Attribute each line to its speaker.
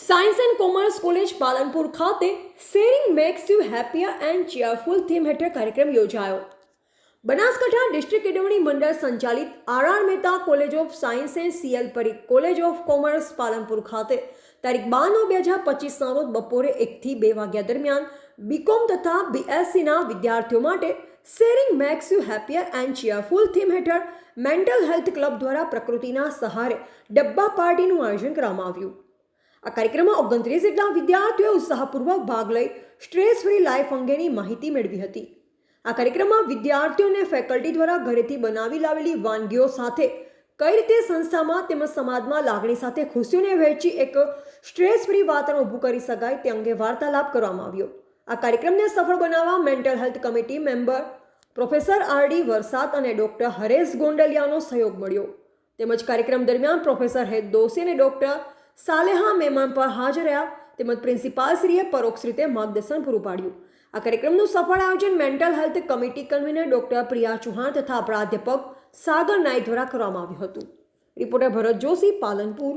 Speaker 1: Science and commerce college Palanpur ખાતે sharing makes you happier and cheerful theme હેઠળ કાર્યક્રમ યોજાયો. બનાસકાંઠા ડિસ્ટ્રિક્ટ કેળવણી મંડળ સંચાલિત R Mehta college of science and CL Parikh college of commerce Palanpur ખાતે તારીખ 12/9/2025ના રોજ બપોરે 1 થી 2 વાગ્યા દરમિયાન બીકોમ તથા બીએસસીના વિદ્યાર્થીઓ માટે sharing makes you happier and cheerful theme હેઠળ મેન્ટલ હેલ્થ ક્લબ દ્વારા પ્રકૃતિના સહારે ડબ્બા પાર્ટીનું આયોજન કરવામાં આવ્યું. આ કાર્યક્રમમાં 29 જેટલા વિદ્યાર્થીઓએ ઉત્સાહપૂર્વક ભાગ લઈ સ્ટ્રેસ ફ્રી લાઈફ અંગેની માહિતી મેળવી હતી. આ કાર્યક્રમમાં વિદ્યાર્થીઓને ફેકલ્ટી દ્વારા ઘરેથી બનાવી લાવેલી વાનગીઓ સાથે કઈ રીતે સંસ્થામાં તેમજ સમાજમાં લાગણી સાથે ખુશીઓને વહેંચી એક સ્ટ્રેસ ફ્રી વાતાવરણ ઊભું કરી શકાય તે અંગે વાર્તાલાપ કરવામાં આવ્યો. આ કાર્યક્રમને સફળ બનાવવા mental health committee member professor RD. Varsad અને ડૉક્ટર હરેશ ગોંડલિયાનો સહયોગ મળ્યો. તેમજ કાર્યક્રમ દરમિયાન પ્રોફેસર હેત દોશી અને ડૉક્ટર સાલેહા મહેમાન પર હાજર રહ્યા તેમજ પ્રિન્સિપાલશ્રીએ પરોક્ષ રીતે માર્ગદર્શન પૂરું પાડ્યું. આ કાર્યક્રમનું સફળ આયોજન mental health committee convener doctor Priya Chauhan તથા પ્રાધ્યાપક સાગર નાઈક દ્વારા કરવામાં આવ્યું હતું. રિપોર્ટર ભરત જોશી, પાલનપુર.